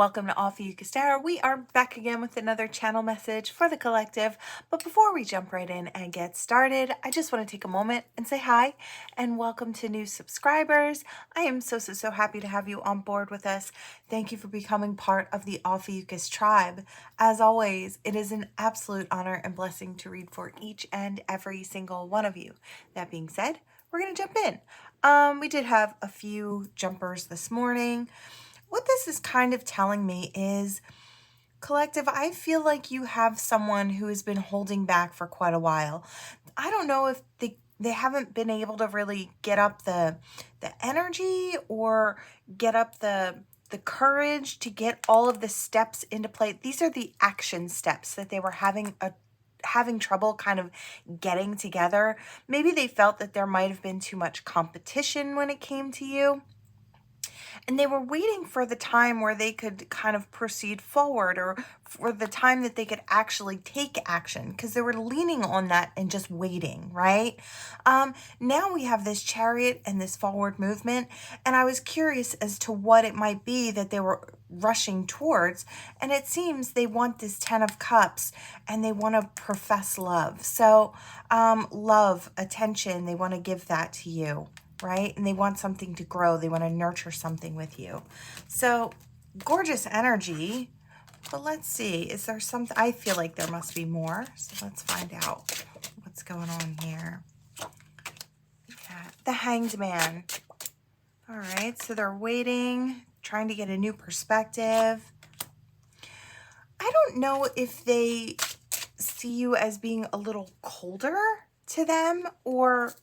Welcome to Ophiuchus Tarot. We are back again with another channel message for the collective. But before we jump right in and get started, I just want to take a moment and say hi and welcome to new subscribers. I am so happy to have you on board with us. Thank you for becoming part of the Ophiuchus tribe. As always, it is an absolute honor and blessing to read for each and every single one of you. That being said, we're going to jump in. We did have a few jumpers this morning. What this is kind of telling me is, collective, I feel like you have someone who has been holding back for quite a while. I don't know if they haven't been able to really get up the energy or get up the courage to get all of the steps into play. These are the action steps that they were having trouble kind of getting together. Maybe they felt that there might have been too much competition when it came to you. And they were waiting for the time where they could kind of proceed forward, or for the time that they could actually take action, because they were leaning on that and just waiting, right? Now we have this Chariot and this forward movement, and I was curious as to what it might be that they were rushing towards, and it seems they want this 10 of Cups and they want to profess love. So love, attention, they want to give that to you, right? And they want something to grow. They want to nurture something with you. So gorgeous energy. But let's see, is there something? I feel like there must be more. So let's find out what's going on here. Yeah, the Hanged Man. All right, so they're waiting, trying to get a new perspective. I don't know if they see you as being a little colder to them, or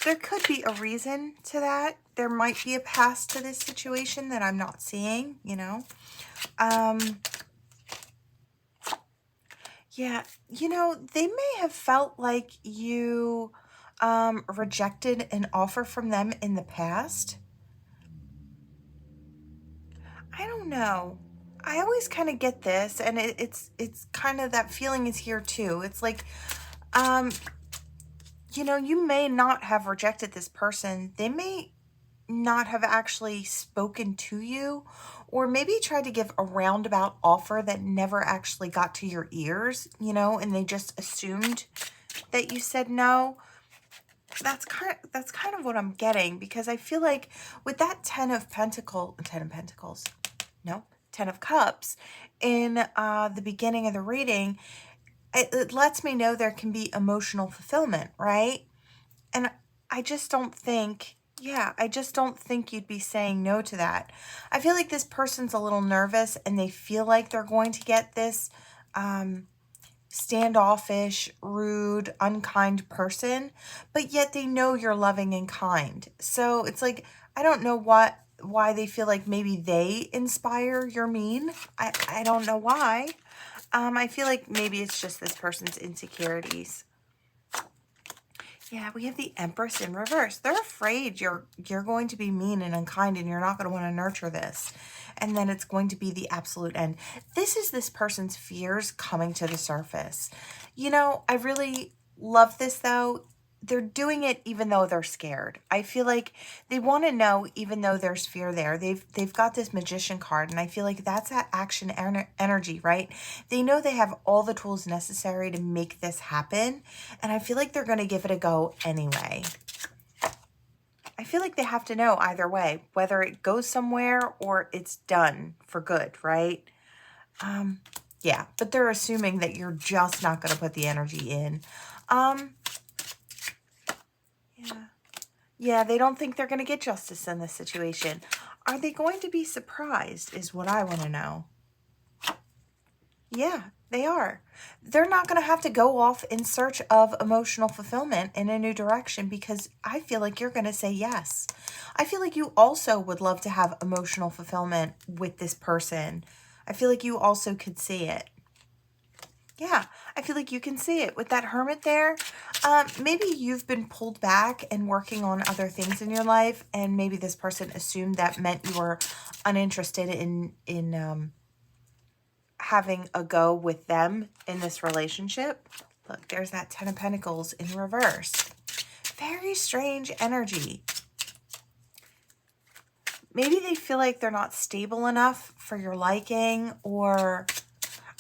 there could be a reason to that. There might be a past to this situation that I'm not seeing, you know. Yeah, you know, they may have felt like you rejected an offer from them in the past. I don't know. I always kind of get this, and it's kind of that feeling is here too. It's like, you know, you may not have rejected this person. They may not have actually spoken to you, or maybe tried to give a roundabout offer that never actually got to your ears, you know, and they just assumed that you said no. That's kind of what I'm getting, because I feel like with that 10 of Cups in the beginning of the reading, it lets me know there can be emotional fulfillment, right? And I just don't think, I just don't think you'd be saying no to that. I feel like this person's a little nervous and they feel like they're going to get this standoffish, rude, unkind person, but yet they know you're loving and kind. So it's like, I don't know why they feel like maybe they inspire your mean. I don't know why. I feel like maybe it's just this person's insecurities. Yeah, we have the Empress in reverse. They're afraid you're going to be mean and unkind and you're not going to want to nurture this. And then it's going to be the absolute end. This is this person's fears coming to the surface. You know, I really love this though. They're doing it even though they're scared. I feel like they want to know even though there's fear there. They've got this Magician card, and I feel like that's that action energy, right? They know they have all the tools necessary to make this happen, and I feel like they're going to give it a go anyway. I feel like they have to know either way, whether it goes somewhere or it's done for good, right? Yeah, but they're assuming that you're just not going to put the energy in. Yeah, they don't think they're going to get justice in this situation. Are they going to be surprised is what I want to know. Yeah, they are. They're not going to have to go off in search of emotional fulfillment in a new direction, because I feel like you're going to say yes. I feel like you also would love to have emotional fulfillment with this person. I feel like you also could see it. Yeah, I feel like you can see it with that Hermit there. Maybe you've been pulled back and working on other things in your life, and maybe this person assumed that meant you were uninterested in having a go with them in this relationship. Look, there's that 10 of Pentacles in reverse. Very strange energy. maybe they feel like they're not stable enough for your liking, or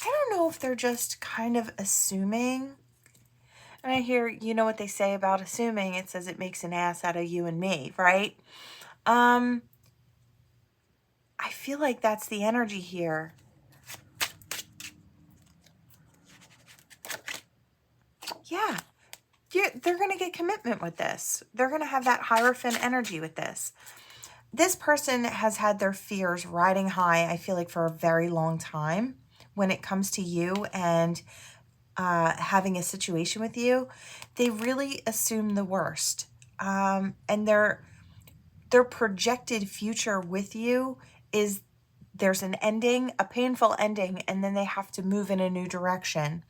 I don't know if they're just kind of assuming. And I hear, you know what they say about assuming, it says it makes an ass out of you and me, right? I feel like that's the energy here. Yeah, they're going to get commitment with this. They're going to have that Hierophant energy with this. This person has had their fears riding high, I feel like, for a very long time when it comes to you and having a situation with you. They really assume the worst. And their projected future with you is there's an ending, a painful ending, and then they have to move in a new direction.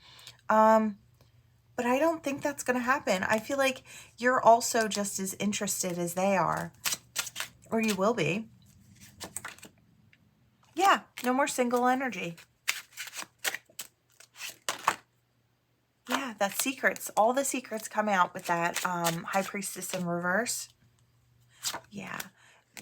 But I don't think that's going to happen. I feel like you're also just as interested as they are, or you will be. Yeah, no more single energy. Yeah, that's secrets. All the secrets come out with that High Priestess in reverse. Yeah.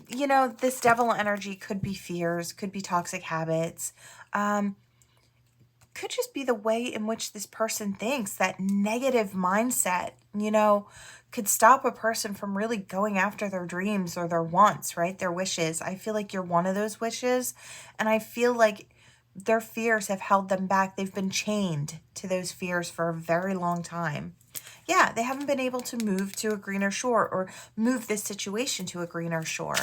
You know, this devil energy could be fears, could be toxic habits, could just be the way in which this person thinks. That negative mindset, you know, could stop a person from really going after their dreams or their wants, right? Their wishes. I feel like you're one of those wishes, and I feel like their fears have held them back. They've been chained to those fears for a very long time. Yeah, they haven't been able to move to a greener shore or move this situation to a greener shore.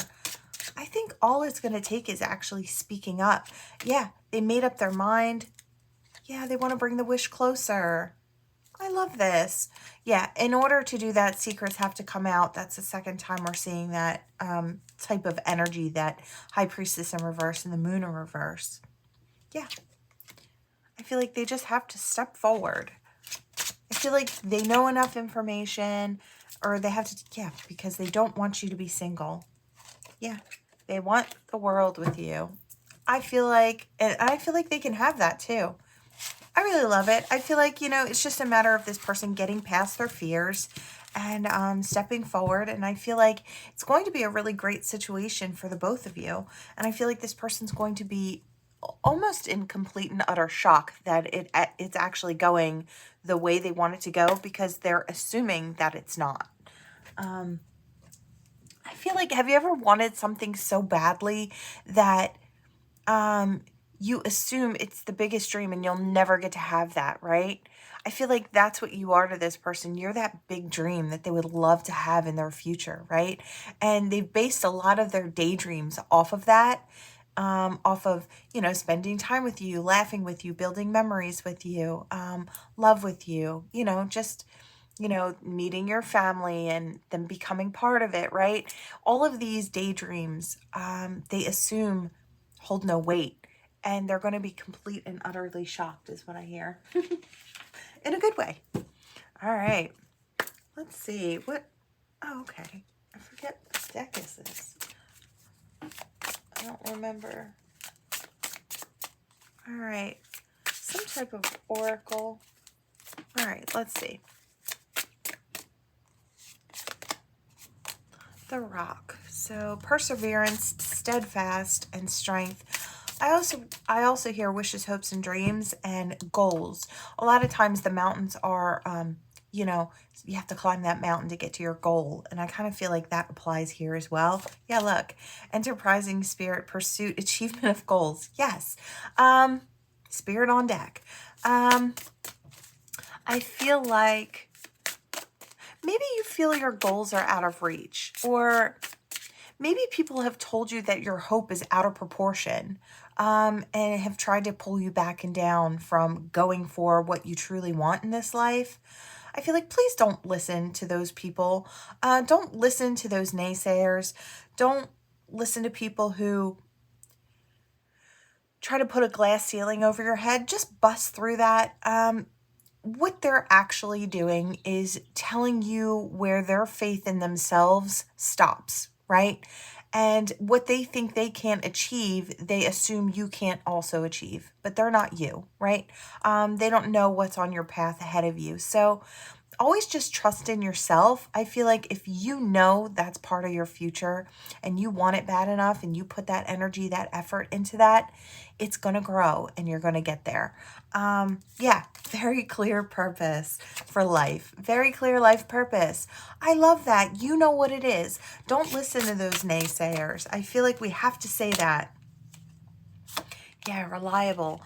I think all it's going to take is actually speaking up. Yeah, they made up their mind. Yeah, they want to bring the wish closer. I love this. Yeah, in order to do that, secrets have to come out. That's the second time we're seeing that type of energy, that High Priestess in reverse and the Moon in reverse. Yeah, I feel like they just have to step forward. I feel like they know enough information, or they have to, yeah, because they don't want you to be single. Yeah, they want the world with you. I feel like, and I feel like they can have that too. I really love it. I feel like, you know, it's just a matter of this person getting past their fears and stepping forward. And I feel like it's going to be a really great situation for the both of you. And I feel like this person's going to be almost in complete and utter shock that it's actually going the way they want it to go, because they're assuming that it's not. I feel like, have you ever wanted something so badly that you assume it's the biggest dream and you'll never get to have that, right? I feel like that's what you are to this person. You're that big dream that they would love to have in their future, right? And they've based a lot of their daydreams off of that, off of, you know, spending time with you, laughing with you, building memories with you, love with you, you know, just, you know, meeting your family and them becoming part of it, right? All of these daydreams, they assume hold no weight. And they're going to be complete and utterly shocked is what I hear. In a good way. All right. Let's see. What? Oh, okay. I forget what deck is this. I don't remember. All right. Some type of oracle. All right. Let's see. The Rock. So perseverance, steadfast, and strength. I also hear wishes, hopes, and dreams, and goals. A lot of times the mountains are, you know, you have to climb that mountain to get to your goal. And I kind of feel like that applies here as well. Yeah, look. Enterprising spirit, pursuit, achievement of goals. Yes. Spirit on deck. I feel like maybe you feel your goals are out of reach, or maybe people have told you that your hope is out of proportion, and have tried to pull you back and down from going for what you truly want in this life. I feel like, please don't listen to those people. Don't listen to those naysayers. Don't listen to people who try to put a glass ceiling over your head. Just bust through that. What they're actually doing is telling you where their faith in themselves stops, right? And what they think they can't achieve, they assume you can't also achieve, but they're not you, right? They don't know what's on your path ahead of you. So always just trust in yourself. I feel like if you know that's part of your future and you want it bad enough and you put that energy, that effort into that, it's going to grow and you're going to get there. Yeah, very clear purpose for life. Very clear life purpose. I love that. You know what it is. Don't listen to those naysayers. I feel like we have to say that. Yeah, reliable.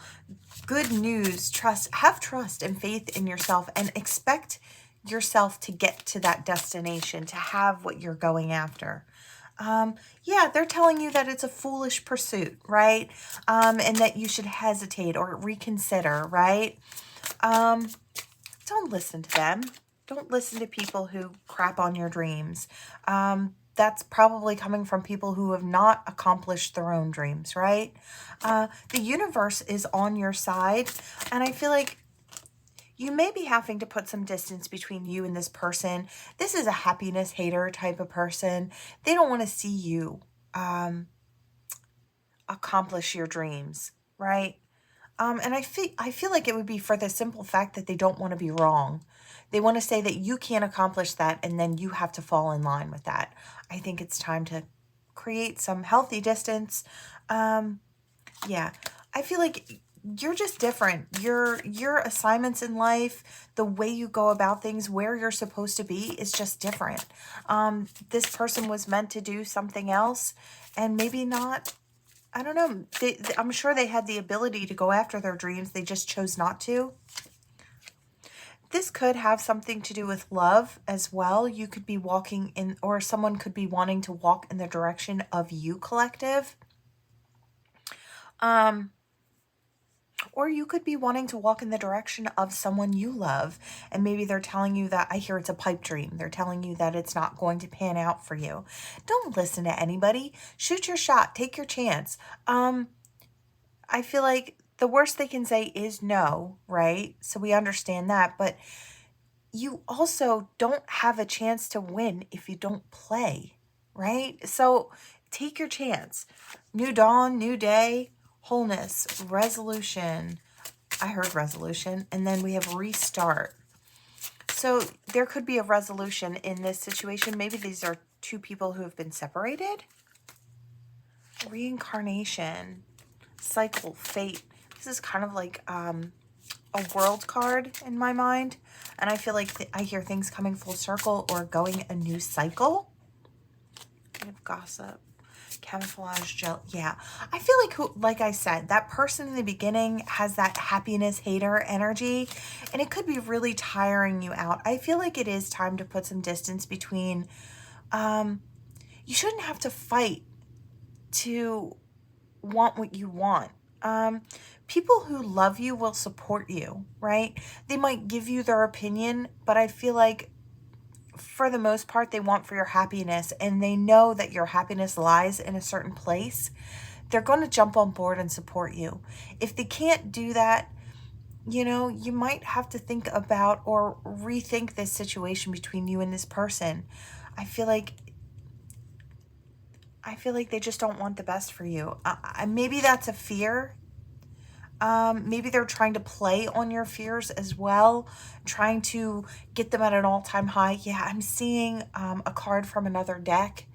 Good news. Trust. Have trust and faith in yourself and expect yourself to get to that destination, to have what you're going after. Yeah, they're telling you that it's a foolish pursuit, right? And that you should hesitate or reconsider, right? Don't listen to them. Don't listen to people who crap on your dreams. That's probably coming from people who have not accomplished their own dreams, right? The universe is on your side, and I feel like you may be having to put some distance between you and this person. This is a happiness hater type of person. They don't want to see you accomplish your dreams, right? And I feel like it would be for the simple fact that they don't want to be wrong. They want to say that you can't accomplish that, and then you have to fall in line with that. I think it's time to create some healthy distance. Yeah, I feel like you're just different. Your assignments in life, the way you go about things, where you're supposed to be is just different. This person was meant to do something else, and maybe not. I don't know. I'm sure they had the ability to go after their dreams. They just chose not to. This could have something to do with love as well. You could be walking in, or someone could be wanting to walk in the direction of you, collective. Or you could be wanting to walk in the direction of someone you love. And maybe they're telling you that, I hear it's a pipe dream. They're telling you that it's not going to pan out for you. Don't listen to anybody. Shoot your shot. Take your chance. I feel like the worst they can say is no, right? So we understand that. But you also don't have a chance to win if you don't play, right? So take your chance. New dawn, new day. Wholeness, resolution. I heard resolution. And then we have restart. So there could be a resolution in this situation. Maybe these are two people who have been separated. Reincarnation, cycle, fate. This is kind of like a world card in my mind. And I feel like I hear things coming full circle or going a new cycle. Kind of gossip. Camouflage gel. Yeah, I feel like I said, that person in the beginning has that happiness hater energy, and it could be really tiring you out. I feel like it is time to put some distance between. You shouldn't have to fight to want what you want. People who love you will support you, right? They might give you their opinion, but I feel like for the most part, they want for your happiness, and they know that your happiness lies in a certain place. They're going to jump on board and support you. If they can't do that, you know, you might have to think about or rethink this situation between you and this person. I feel like they just don't want the best for you. Maybe that's a fear. Maybe they're trying to play on your fears as well, trying to get them at an all-time high. Yeah, I'm seeing a card from another deck,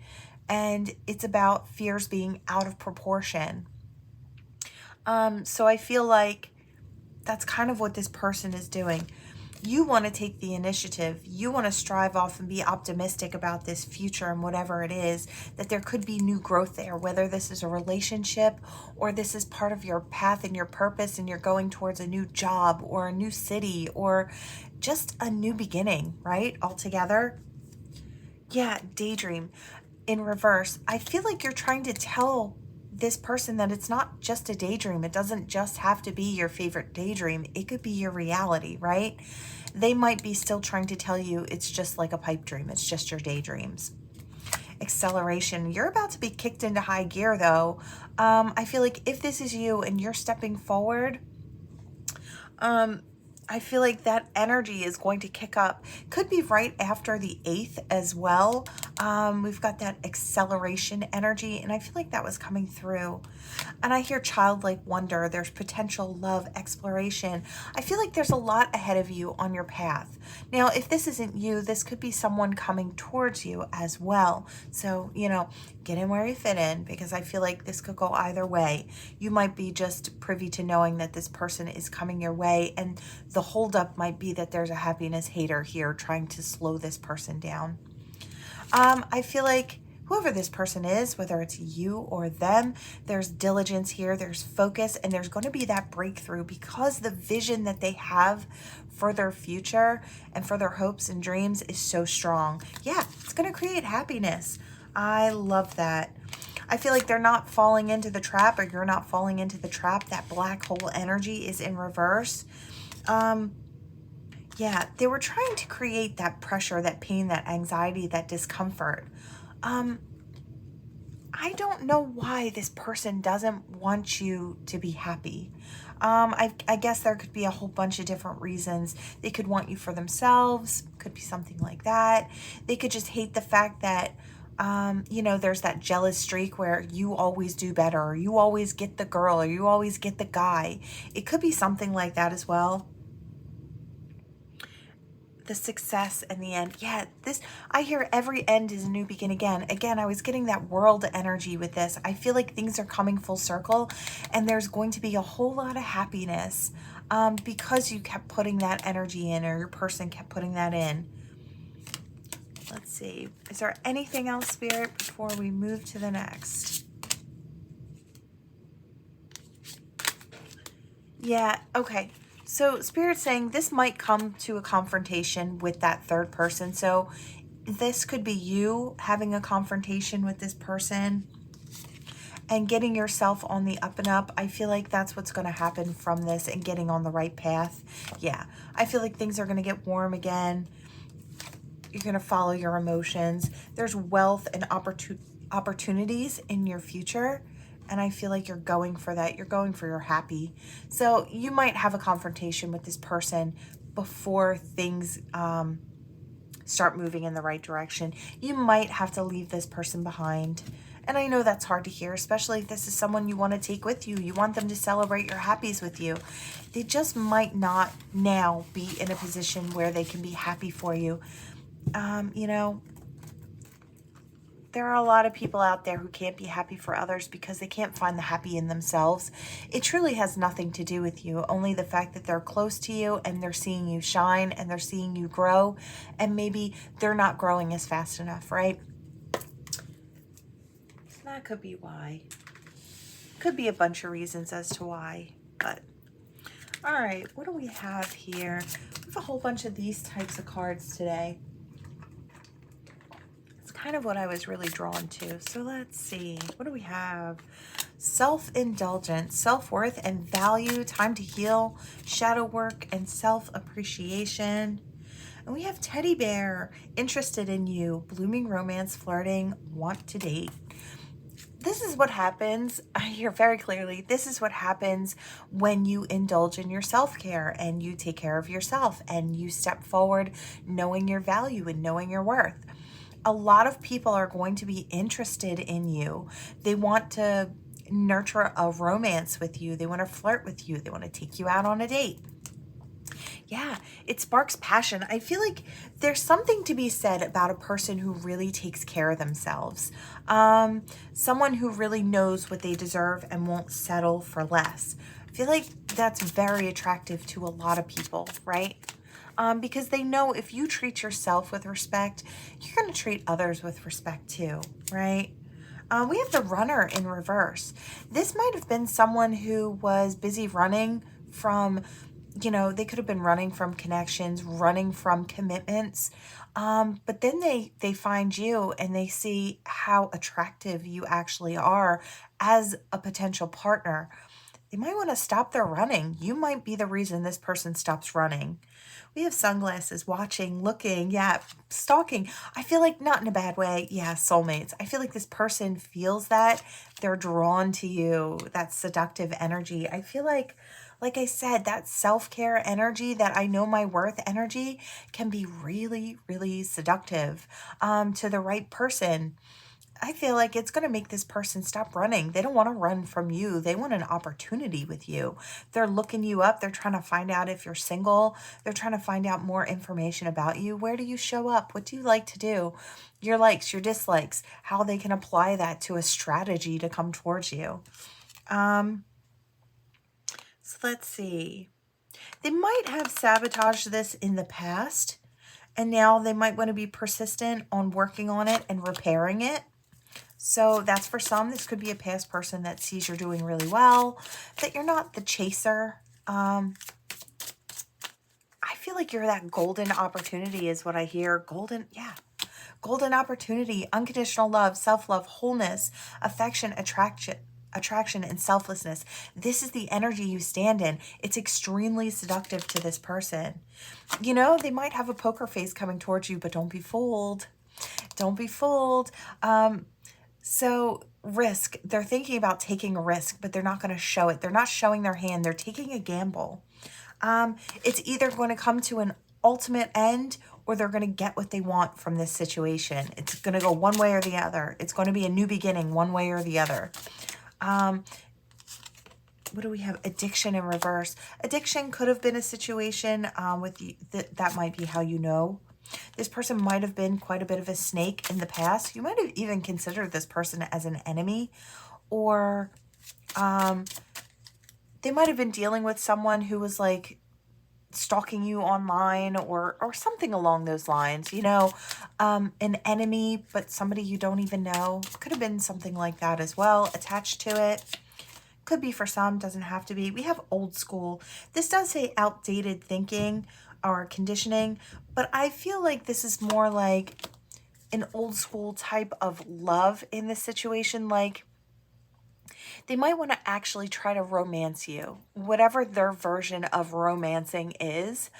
and it's about fears being out of proportion. So I feel like that's kind of what this person is doing. You want to take the initiative. You want to strive off and be optimistic about this future and whatever it is, that there could be new growth there, whether this is a relationship or this is part of your path and your purpose and you're going towards a new job or a new city or just a new beginning, right? Altogether. Yeah, daydream in reverse. I feel like you're trying to tell this person that it's not just a daydream. It doesn't just have to be your favorite daydream. It could be your reality, right? They might be still trying to tell you it's just like a pipe dream. It's just your daydreams. Acceleration. You're about to be kicked into high gear, though. I feel like if this is you and you're stepping forward, I feel like that energy is going to kick up. Could be right after the 8th as well. We've got that acceleration energy, and I feel like that was coming through. And I hear childlike wonder. There's potential love exploration. I feel like there's a lot ahead of you on your path. Now, if this isn't you, this could be someone coming towards you as well. So, get in where you fit in, because I feel like this could go either way. You might be just privy to knowing that this person is coming your way, and the holdup might be that there's a happiness hater here trying to slow this person down. I feel like whoever this person is, whether it's you or them, there's diligence here, there's focus, and there's going to be that breakthrough because the vision that they have for their future and for their hopes and dreams is so strong. Yeah, it's going to create happiness. I love that. I feel like they're not falling into the trap, or you're not falling into the trap. That black hole energy is in reverse. Yeah, they were trying to create that pressure, that pain, that anxiety, that discomfort. I don't know why this person doesn't want you to be happy. I guess there could be a whole bunch of different reasons. They could want you for themselves, could be something like that. They could just hate the fact that, there's that jealous streak where you always do better, or you always get the girl, or you always get the guy. It could be something like that as well. The success and the end. Yeah, I hear every end is a new begin again. Again, I was getting that world energy with this. I feel like things are coming full circle, and there's going to be a whole lot of happiness because you kept putting that energy in, or your person kept putting that in. Let's see. Is there anything else, Spirit, before we move to the next? Yeah, okay. So Spirit's saying this might come to a confrontation with that third person. So this could be you having a confrontation with this person and getting yourself on the up and up. I feel like that's what's going to happen from this, and getting on the right path. Yeah, I feel like things are going to get warm again. You're going to follow your emotions. There's wealth and opportunities in your future. And I feel like you're going for that. You're going for your happy. So you might have a confrontation with this person before things start moving in the right direction. You might have to leave this person behind. And I know that's hard to hear, especially if this is someone you want to take with you. You want them to celebrate your happies with you. They just might not now be in a position where they can be happy for you. There are a lot of people out there who can't be happy for others because they can't find the happy in themselves. It truly has nothing to do with you, only the fact that they're close to you and they're seeing you shine and they're seeing you grow, and maybe they're not growing as fast enough, right? That could be why. Could be a bunch of reasons as to why, but all right, what do we have here? We have a whole bunch of these types of cards today. Kind of what I was really drawn to. So let's see. What do we have? Self-indulgence, self-worth and value, time to heal, shadow work, and self-appreciation. And we have teddy bear, interested in you, blooming romance, flirting, want to date. This is what happens, I hear very clearly, this is what happens when you indulge in your self-care and you take care of yourself and you step forward knowing your value and knowing your worth. A lot of people are going to be interested in you. They want to nurture a romance with you. They want to flirt with you. They want to take you out on a date. Yeah, it sparks passion. I feel like there's something to be said about a person who really takes care of themselves. Someone who really knows what they deserve and won't settle for less. I feel like that's very attractive to a lot of people, right? Because they know if you treat yourself with respect, you're going to treat others with respect too, right? We have the runner in reverse. This might have been someone who was busy running from, they could have been running from connections, running from commitments. But then they find you and they see how attractive you actually are as a potential partner. they might want to stop their running. You might be the reason this person stops running. We have sunglasses, watching, looking, yeah, stalking. I feel like, not in a bad way, yeah, soulmates. I feel like this person feels that. They're drawn to you, that seductive energy. I feel like I said, that self-care energy, that I know my worth energy can be really, really seductive to the right person. I feel like it's going to make this person stop running. They don't want to run from you. They want an opportunity with you. They're looking you up. They're trying to find out if you're single. They're trying to find out more information about you. Where do you show up? What do you like to do? Your likes, your dislikes, how they can apply that to a strategy to come towards you. So let's see. They might have sabotaged this in the past, and now they might want to be persistent on working on it and repairing it. So that's for some. This could be a past person that sees you're doing really well, that you're not the chaser. I feel like you're that golden opportunity is what I hear. Golden opportunity, unconditional love, self-love, wholeness, affection, attraction, and selflessness. This is the energy you stand in. It's extremely seductive to this person. You know, they might have a poker face coming towards you, but don't be fooled. Don't be fooled. So risk, they're thinking about taking a risk, but they're not going to show it. They're not showing their hand. They're taking a gamble. It's either going to come to an ultimate end, or they're going to get what they want from this situation. It's going to go one way or the other. It's going to be a new beginning one way or the other. What do we have? Addiction in reverse. Addiction could have been a situation with you, that might be how you know. This person might have been quite a bit of a snake in the past. You might have even considered this person as an enemy, or they might have been dealing with someone who was like stalking you online, or something along those lines, you know, an enemy, but somebody you don't even know. Could have been something like that as well, attached to it. Could be for some, doesn't have to be. We have old school. This does say outdated thinking or conditioning, but I feel like this is more like an old school type of love in this situation. Like, they might want to actually try to romance you, whatever their version of romancing is.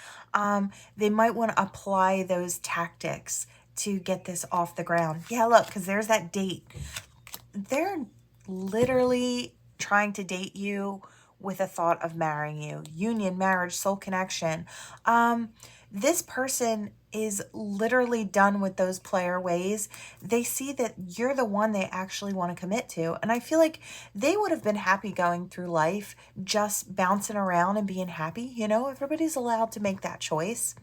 They might want to apply those tactics to get this off the ground. Yeah, look, because there's that date. They're literally trying to date you with a thought of marrying you. Union, marriage, soul connection. This person is literally done with those player ways. They see that you're the one they actually want to commit to. And I feel like they would have been happy going through life, just bouncing around and being happy. You know, everybody's allowed to make that choice.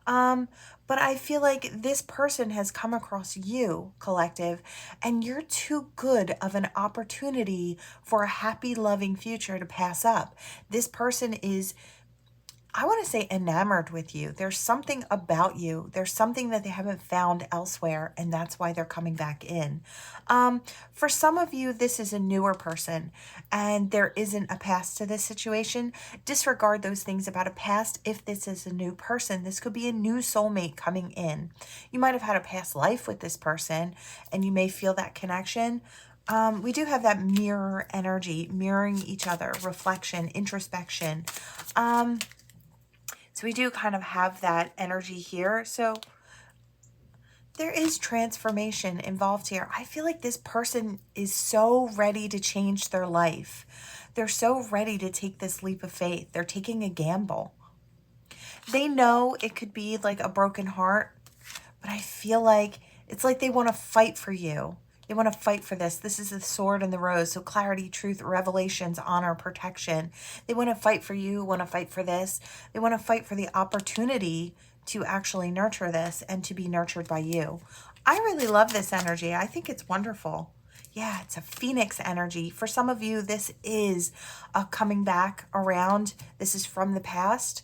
But I feel like this person has come across you, collective, and you're too good of an opportunity for a happy, loving future to pass up. This person is, I want to say, enamored with you. There's something about you. There's something that they haven't found elsewhere, and that's why they're coming back in. For some of you, this is a newer person, and there isn't a past to this situation. Disregard those things about a past. If this is a new person, this could be a new soulmate coming in. You might have had a past life with this person, and you may feel that connection. We do have that mirror energy, mirroring each other, reflection, introspection. So we do kind of have that energy here. So there is transformation involved here. I feel like this person is so ready to change their life. They're so ready to take this leap of faith. They're taking a gamble. They know it could be like a broken heart, but I feel like it's like they want to fight for you. They want to fight for this. This is the sword and the rose. So clarity, truth, revelations, honor, protection. They want to fight for you, want to fight for this. They want to fight for the opportunity to actually nurture this and to be nurtured by you. I really love this energy. I think it's wonderful. Yeah, it's a phoenix energy. For some of you, this is a coming back around. This is from the past.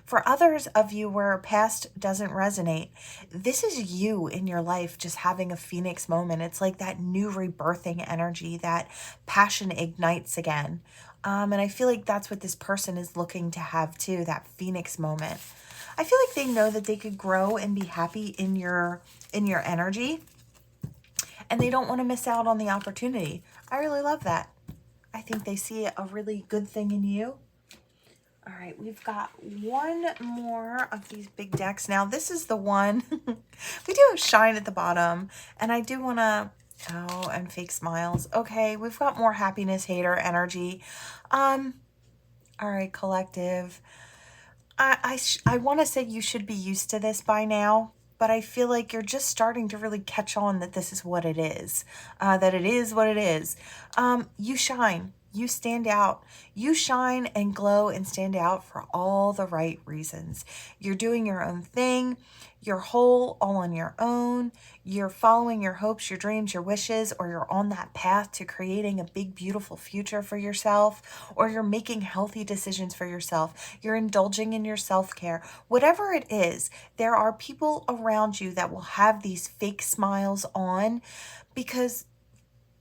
For others of you where past doesn't resonate, this is you in your life just having a phoenix moment. It's like that new rebirthing energy, that passion ignites again. And I feel like that's what this person is looking to have too, that phoenix moment. I feel like they know that they could grow and be happy in your energy, and they don't want to miss out on the opportunity. I really love that. I think they see a really good thing in you. All right, we've got one more of these big decks. Now, this is the one, we do have shine at the bottom, and I do want to, oh, and fake smiles. Okay, we've got more happiness hater energy. All right, collective. I want to say you should be used to this by now, but I feel like you're just starting to really catch on that this is what it is, that it is what it is. You shine. You stand out. You shine and glow and stand out for all the right reasons. You're doing your own thing. You're whole, all on your own. You're following your hopes, your dreams, your wishes, or you're on that path to creating a big, beautiful future for yourself, or you're making healthy decisions for yourself. You're indulging in your self-care. Whatever it is, there are people around you that will have these fake smiles on because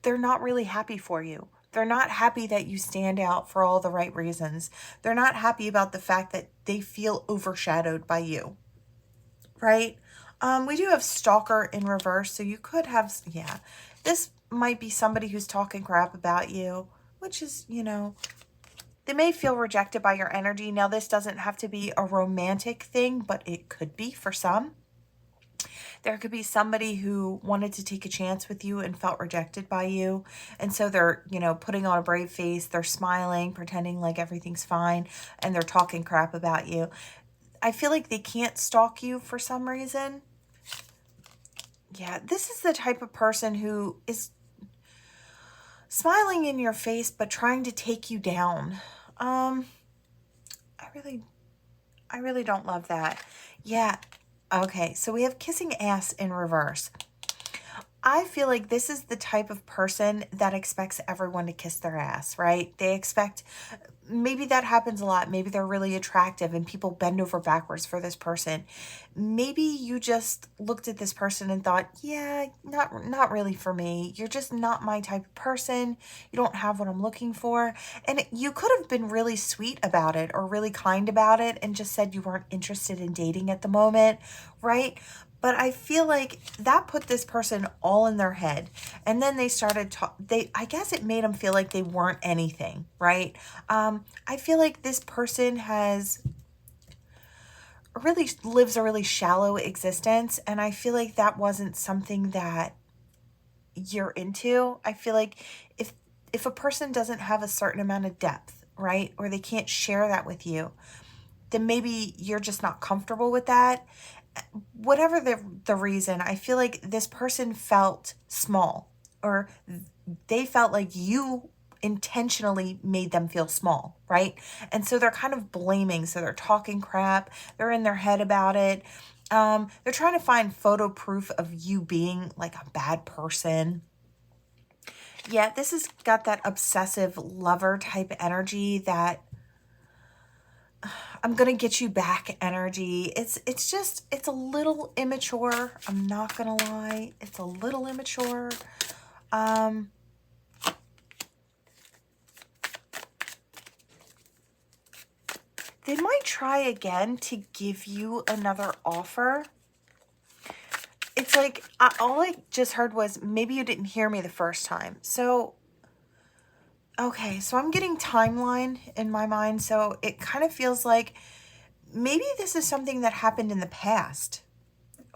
they're not really happy for you. They're not happy that you stand out for all the right reasons. They're not happy about the fact that they feel overshadowed by you, right? We do have stalker in reverse, so you could have, yeah, this might be somebody who's talking crap about you, which is, you know, they may feel rejected by your energy. Now, this doesn't have to be a romantic thing, but it could be for some. There could be somebody who wanted to take a chance with you and felt rejected by you. And so they're, you know, putting on a brave face. They're smiling, pretending like everything's fine, and they're talking crap about you. I feel like they can't stalk you for some reason. Yeah, this is the type of person who is smiling in your face, but trying to take you down. I really don't love that. Yeah. Okay, so we have kissing ass in reverse. I feel like this is the type of person that expects everyone to kiss their ass, right? They expect, maybe that happens a lot. Maybe they're really attractive and people bend over backwards for this person. Maybe you just looked at this person and thought, yeah, not really for me. You're just not my type of person. You don't have what I'm looking for. And you could have been really sweet about it or really kind about it and just said you weren't interested in dating at the moment, right? But I feel like that put this person all in their head. And then they started, I guess it made them feel like they weren't anything, right? I feel like this person lives a really shallow existence. And I feel like that wasn't something that you're into. I feel like if a person doesn't have a certain amount of depth, right? Or they can't share that with you, then maybe you're just not comfortable with that. Whatever the reason, I feel like this person felt small, or they felt like you intentionally made them feel small, right? And so they're kind of blaming. So they're talking crap. They're in their head about it. They're trying to find photo proof of you being like a bad person. Yeah, this has got that obsessive lover type energy, that I'm going to get you back energy. It's a little immature. I'm not going to lie. It's a little immature. They might try again to give you another offer. It's like, all I just heard was, maybe you didn't hear me the first time. So, okay, so I'm getting timeline in my mind. So it kind of feels like maybe this is something that happened in the past.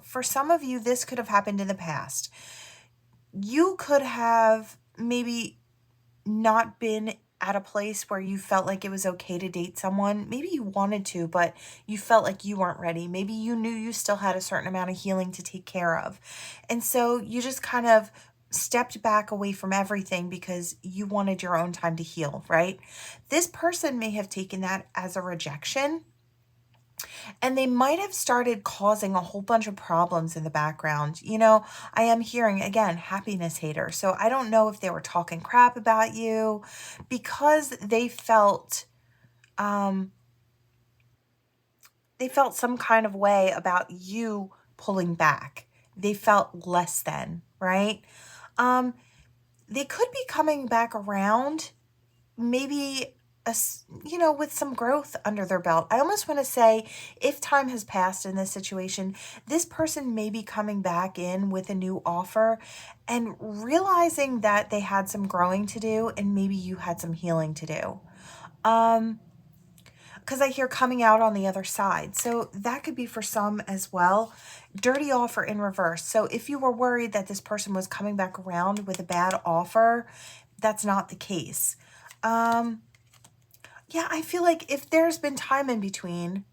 For some of you, this could have happened in the past. You could have maybe not been at a place where you felt like it was okay to date someone. Maybe you wanted to, but you felt like you weren't ready. Maybe you knew you still had a certain amount of healing to take care of. And so you just kind of stepped back away from everything because you wanted your own time to heal, right? This person may have taken that as a rejection. And they might have started causing a whole bunch of problems in the background. You know, I am hearing, again, happiness hater. So I don't know if they were talking crap about you because they felt some kind of way about you pulling back. They felt less than, right? They could be coming back around, maybe with some growth under their belt. I almost want to say, if time has passed in this situation, this person may be coming back in with a new offer and realizing that they had some growing to do and maybe you had some healing to do. Because I hear coming out on the other side. So that could be for some as well. Dirty offer in reverse. So if you were worried that this person was coming back around with a bad offer, that's not the case. Yeah, I feel like if there's been time in between,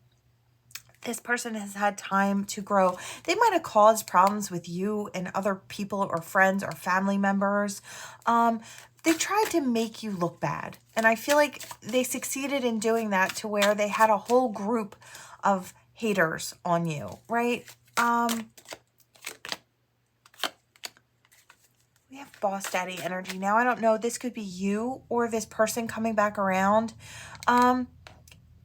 this person has had time to grow. They might have caused problems with you and other people or friends or family members. They tried to make you look bad. And I feel like they succeeded in doing that to where they had a whole group of haters on you, right? We have boss daddy energy. Now, I don't know, this could be you or this person coming back around.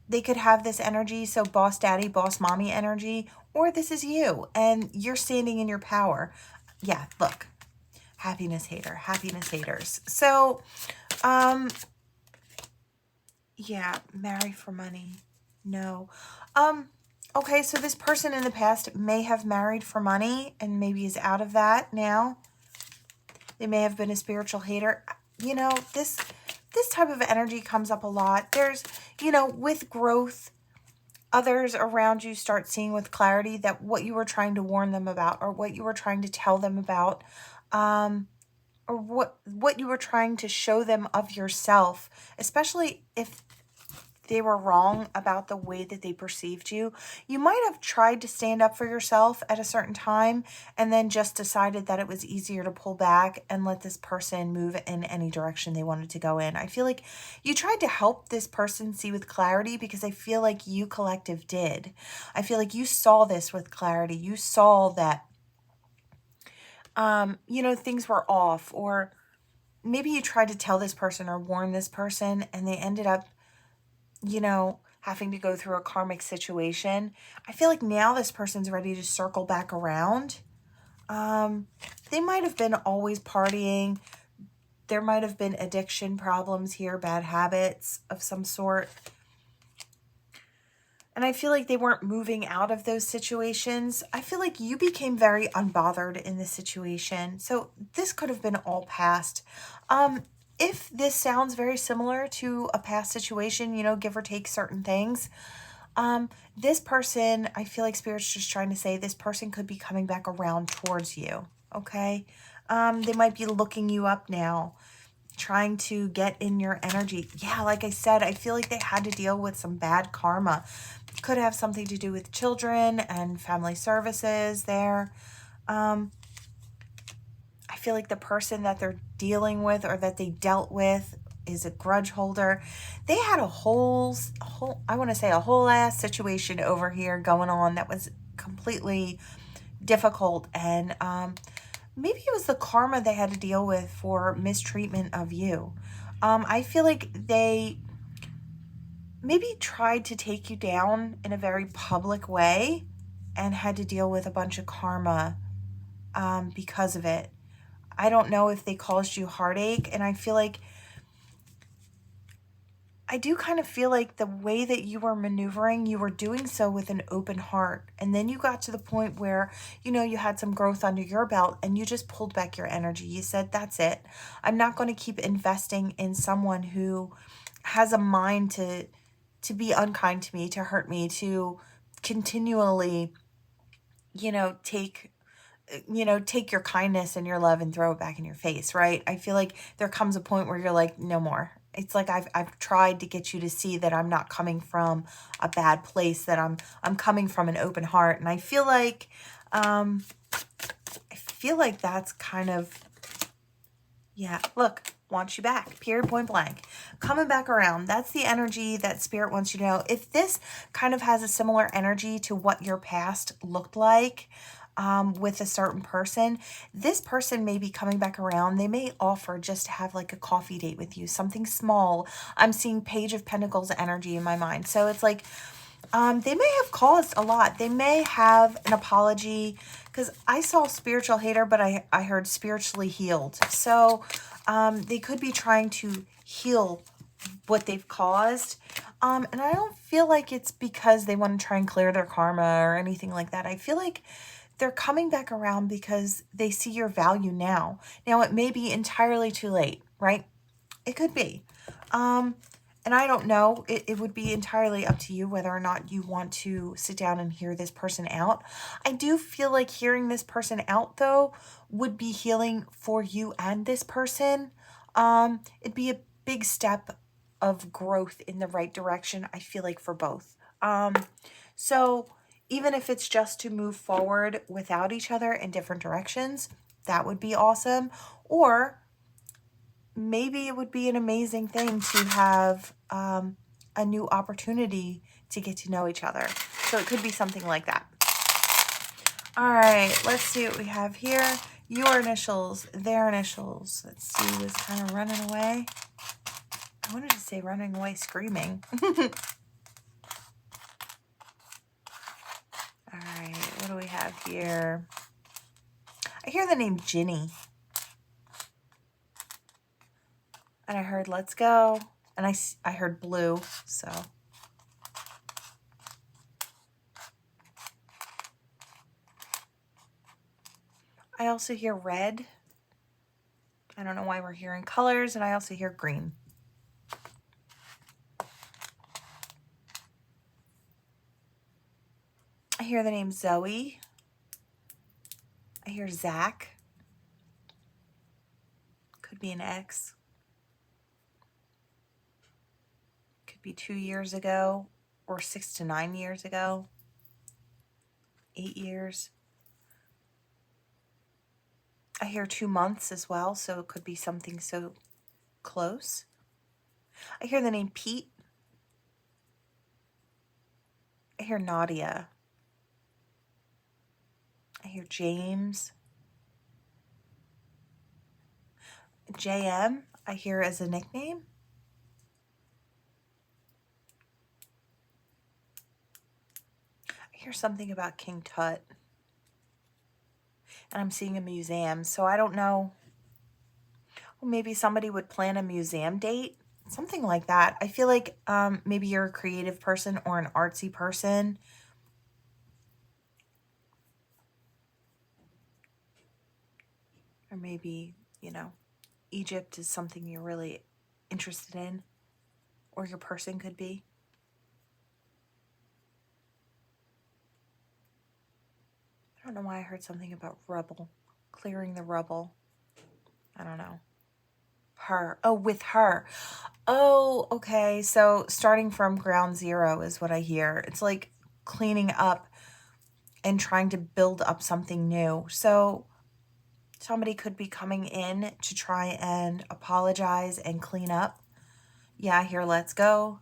They could have this energy, so boss daddy, boss mommy energy, or this is you and you're standing in your power. Yeah, look, happiness hater, happiness haters. So, yeah, marry for money. No. Okay, so this person in the past may have married for money and maybe is out of that now. They may have been a spiritual hater. You know, this type of energy comes up a lot. There's, with growth, others around you start seeing with clarity that what you were trying to warn them about or what you were trying to tell them about, or what you were trying to show them of yourself, especially if they were wrong about the way that they perceived you. You might have tried to stand up for yourself at a certain time and then just decided that it was easier to pull back and let this person move in any direction they wanted to go in. I feel like you tried to help this person see with clarity because I feel like you collective did. I feel like you saw this with clarity. You saw that, things were off, or maybe you tried to tell this person or warn this person and they ended up having to go through a karmic situation. I feel like now this person's ready to circle back around. They might have been always partying. There might have been addiction problems here, bad habits of some sort. And I feel like they weren't moving out of those situations. I feel like you became very unbothered in this situation. So this could have been all past. If this sounds very similar to a past situation, give or take certain things, this person, I feel like Spirit's just trying to say this person could be coming back around towards you, okay? They might be looking you up now, trying to get in your energy. Yeah, like I said, I feel like they had to deal with some bad karma. Could have something to do with children and family services there. I feel like the person that they're dealing with or that they dealt with is a grudge holder. They had a whole ass situation over here going on that was completely difficult. And maybe it was the karma they had to deal with for mistreatment of you. I feel like they maybe tried to take you down in a very public way and had to deal with a bunch of karma because of it. I don't know if they caused you heartache, and I do kind of feel like the way that you were maneuvering, you were doing so with an open heart. And then you got to the point where, you had some growth under your belt and you just pulled back your energy. You said, that's it. I'm not going to keep investing in someone who has a mind to be unkind to me, to hurt me, to continually, take your kindness and your love and throw it back in your face, right? I feel like there comes a point where you're like, no more. It's like I've tried to get you to see that I'm not coming from a bad place, that I'm coming from an open heart. And I feel like that's kind of, yeah, look, wants you back, period, point blank. Coming back around. That's the energy that Spirit wants you to know. If this kind of has a similar energy to what your past looked like, with a certain person, this person may be coming back around. They may offer just to have like a coffee date with you, something small. I'm seeing Page of Pentacles energy in my mind. So it's like, they may have caused a lot. They may have an apology, because I saw spiritual hater, but I heard spiritually healed. So, they could be trying to heal what they've caused. And I don't feel like it's because they want to try and clear their karma or anything like that. I feel like they're coming back around because they see your value now. Now, it may be entirely too late, right? It could be. And I don't know. It would be entirely up to you whether or not you want to sit down and hear this person out. I do feel like hearing this person out, though, would be healing for you and this person. It'd be a big step of growth in the right direction, I feel like, for both. So even if it's just to move forward without each other in different directions, that would be awesome. Or maybe it would be an amazing thing to have a new opportunity to get to know each other. So it could be something like that. All right, let's see what we have here. Your initials, their initials. Let's see who's kind of running away. I wanted to say running away screaming. All right, what do we have here? I hear the name Ginny. And I heard let's go. And I heard blue, so. I also hear red. I don't know why we're hearing colors. And I also hear green. I hear the name Zoe. I hear Zach. Could be an ex. Could be 2 years ago or 6 to 9 years ago. 8 years. I hear 2 months as well, so it could be something so close. I hear the name Pete. I hear Nadia. I hear James. JM, I hear as a nickname. I hear something about King Tut. And I'm seeing a museum, so I don't know. Well, maybe somebody would plan a museum date. Something like that. I feel like maybe you're a creative person or an artsy person. Or maybe, you know, Egypt is something you're really interested in. Or your person could be. I don't know why I heard something about rubble. Clearing the rubble. I don't know. Her. Oh, with her. Oh, okay. So starting from ground zero is what I hear. It's like cleaning up and trying to build up something new. So somebody could be coming in to try and apologize and clean up. Yeah, I hear let's go.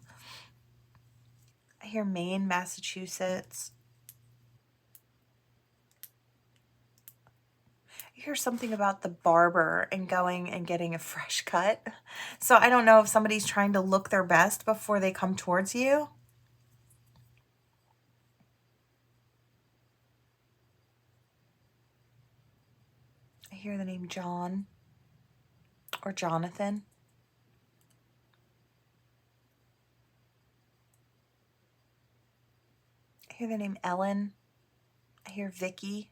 I hear Maine, Massachusetts. I hear something about the barber and going and getting a fresh cut. So I don't know if somebody's trying to look their best before they come towards you. I hear the name John or Jonathan. I hear the name Ellen. I hear Vicky.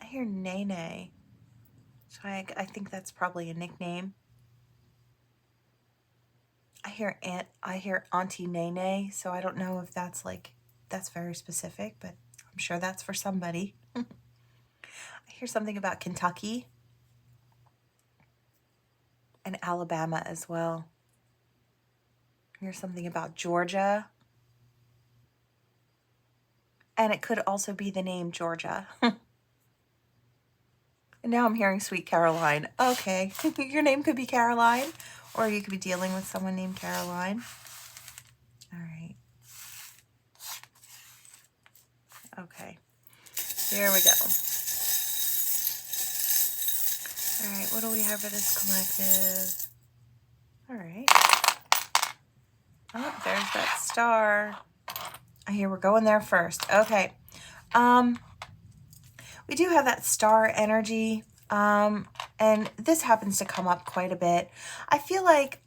I hear Nene. So I think that's probably a nickname. I hear Auntie Nene, so I don't know if that's very specific, but I'm sure that's for somebody. I hear something about Kentucky and Alabama as well. I hear something about Georgia. And it could also be the name Georgia. And now I'm hearing Sweet Caroline. Okay, your name could be Caroline, or you could be dealing with someone named Caroline. All right. Okay, here we go. All right, what do we have for this collective? All right. Oh, there's that star. I hear we're going there first. Okay. We do have that star energy. And this happens to come up quite a bit. I feel like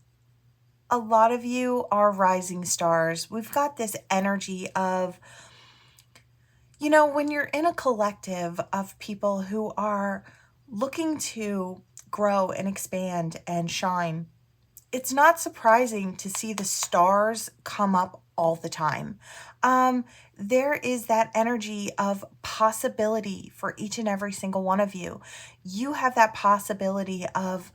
a lot of you are rising stars. We've got this energy of, you know, when you're in a collective of people who are looking to grow and expand and shine, it's not surprising to see the stars come up all the time. There is that energy of possibility for each and every single one of you. You have that possibility of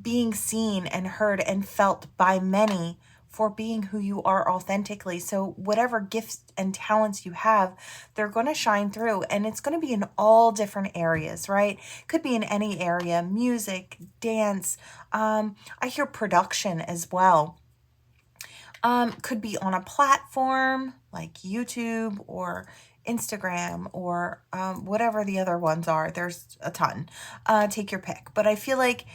being seen and heard and felt by many for being who you are authentically. So whatever gifts and talents you have, they're going to shine through, and it's going to be in all different areas, right? Could be in any area, music, dance. I hear production as well. Could be on a platform like YouTube or Instagram or whatever the other ones are. There's a ton. Take your pick. But I feel like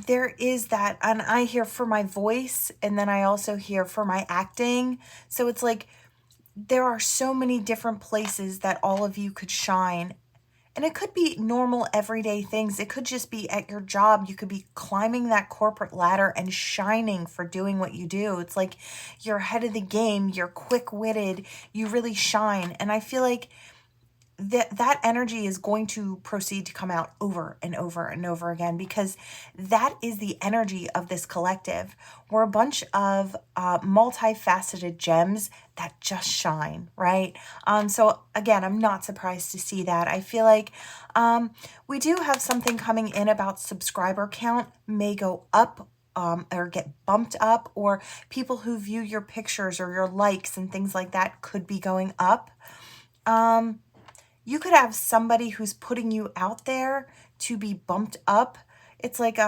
there is that, and I hear for my voice, and then I also hear for my acting. So it's like there are so many different places that all of you could shine. And it could be normal everyday things. It could just be at your job. You could be climbing that corporate ladder and shining for doing what you do. It's like you're ahead of the game, you're quick-witted, you really shine. And I feel like that energy is going to proceed to come out over and over and over again, because that is the energy of this collective. We're a bunch of multifaceted gems that just shine, right? So again, I'm not surprised to see that. I feel like we do have something coming in about subscriber count may go up, or get bumped up, or people who view your pictures or your likes and things like that could be going up. You could have somebody who's putting you out there to be bumped up. It's like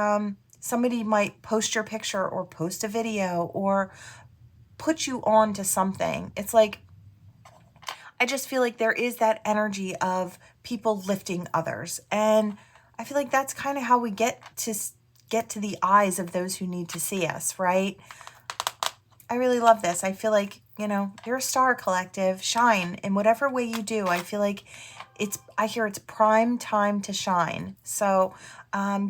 somebody might post your picture or post a video or put you on to something. It's like, I just feel like there is that energy of people lifting others. And I feel like that's kind of how we get to the eyes of those who need to see us, right? I really love this. I feel like, you know, you're a star collective. Shine in whatever way you do. I feel like I hear it's prime time to shine. So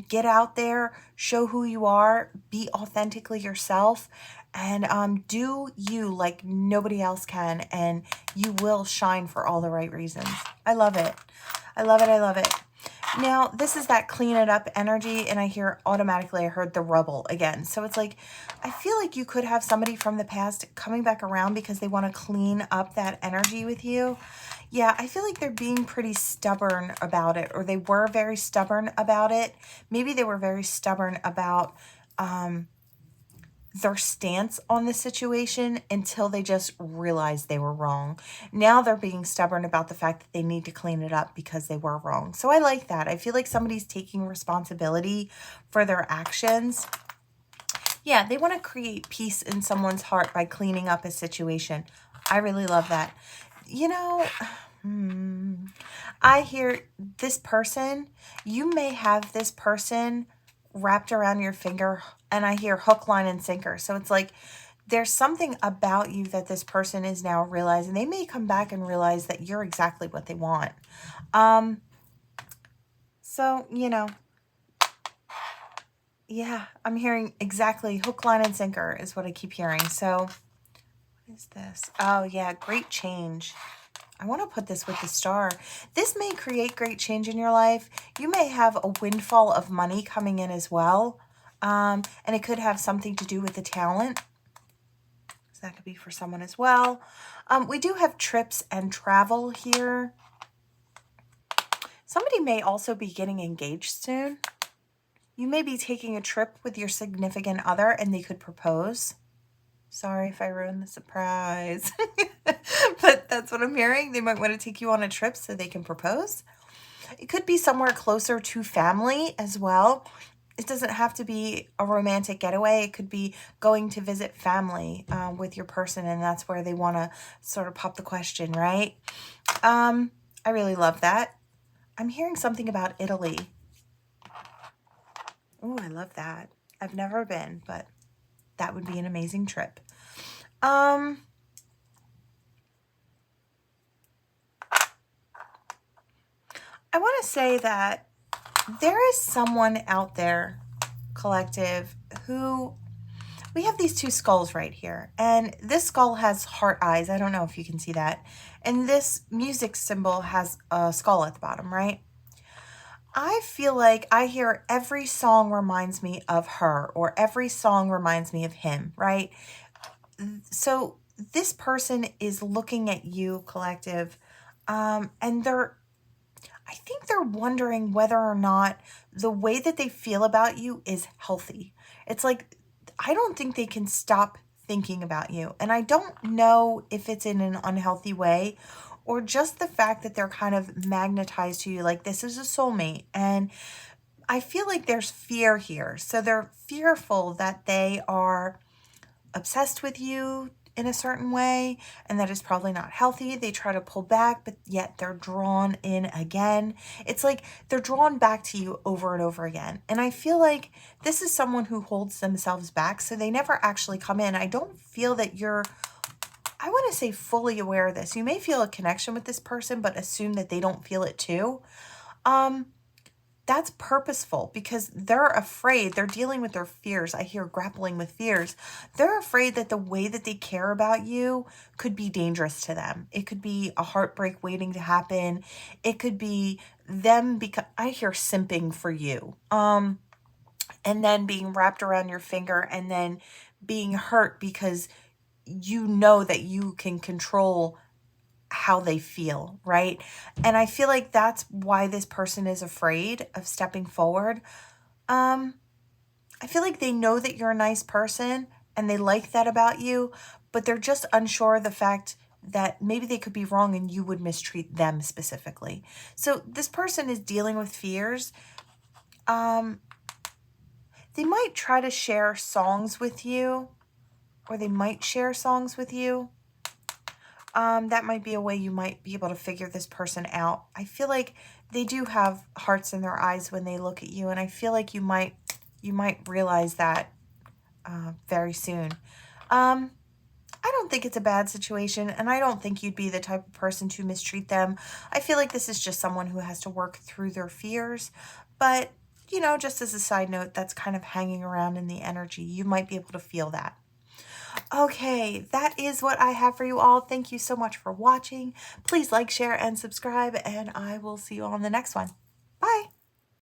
get out there, show who you are, be authentically yourself, and do you like nobody else can, and you will shine for all the right reasons. I love it. I love it. I love it. Now, this is that clean it up energy, and I heard the rubble again. So it's like, I feel like you could have somebody from the past coming back around because they want to clean up that energy with you. Yeah, I feel like they're being pretty stubborn about it, or they were very stubborn about it. Maybe they were very stubborn about their stance on the situation until they just realized they were wrong. Now they're being stubborn about the fact that they need to clean it up because they were wrong. So I like that. I feel like somebody's taking responsibility for their actions. Yeah, they want to create peace in someone's heart by cleaning up a situation. I really love that. You know, I hear this person, you may have this person wrapped around your finger, and I hear hook, line, and sinker. So it's like there's something about you that this person is now realizing. They may come back and realize that you're exactly what they want. So, you know, yeah, I'm hearing exactly hook, line, and sinker is what I keep hearing. So what is this? Oh, yeah, great change. I want to put this with the star. This may create great change in your life. You may have a windfall of money coming in as well. And it could have something to do with the talent. So that could be for someone as well. We do have trips and travel here. Somebody may also be getting engaged soon. You may be taking a trip with your significant other and they could propose. Sorry if I ruined the surprise. But that's what I'm hearing. They might want to take you on a trip so they can propose. It could be somewhere closer to family as well. It doesn't have to be a romantic getaway. It could be going to visit family with your person, and that's where they want to sort of pop the question, right? I really love that. I'm hearing something about Italy. Oh, I love that. I've never been, but that would be an amazing trip. I want to say that there is someone out there, collective, who we have these two skulls right here, and this skull has heart eyes. I don't know if you can see that. And this music symbol has a skull at the bottom, right? I feel like I hear every song reminds me of her, or every song reminds me of him, right? So this person is looking at you, collective, and I think they're wondering whether or not the way that they feel about you is healthy. It's like, I don't think they can stop thinking about you. And I don't know if it's in an unhealthy way or just the fact that they're kind of magnetized to you, like this is a soulmate. And I feel like there's fear here. So they're fearful that they are obsessed with you in a certain way, and that is probably not healthy. They try to pull back, but yet they're drawn in again. It's like they're drawn back to you over and over again. And I feel like this is someone who holds themselves back, so they never actually come in. I don't feel that you're, I want to say, fully aware of this. You may feel a connection with this person, but assume that they don't feel it too. That's purposeful because they're afraid. They're dealing with their fears. I hear grappling with fears. They're afraid that the way that they care about you could be dangerous to them. It could be a heartbreak waiting to happen. It could be them, because I hear simping for you. And then being wrapped around your finger and then being hurt because you know that you can control how they feel, right? And I feel like that's why this person is afraid of stepping forward. I feel like they know that you're a nice person and they like that about you, but they're just unsure of the fact that maybe they could be wrong and you would mistreat them specifically. So this person is dealing with fears. They might try to share songs with you, or they might share songs with you. That might be a way you might be able to figure this person out. I feel like they do have hearts in their eyes when they look at you, and I feel like you might realize that very soon. I don't think it's a bad situation, and I don't think you'd be the type of person to mistreat them. I feel like this is just someone who has to work through their fears, but you know, just as a side note, that's kind of hanging around in the energy. You might be able to feel that. Okay, that is what I have for you all. Thank you so much for watching. Please like, share, and subscribe, and I will see you on the next one. Bye.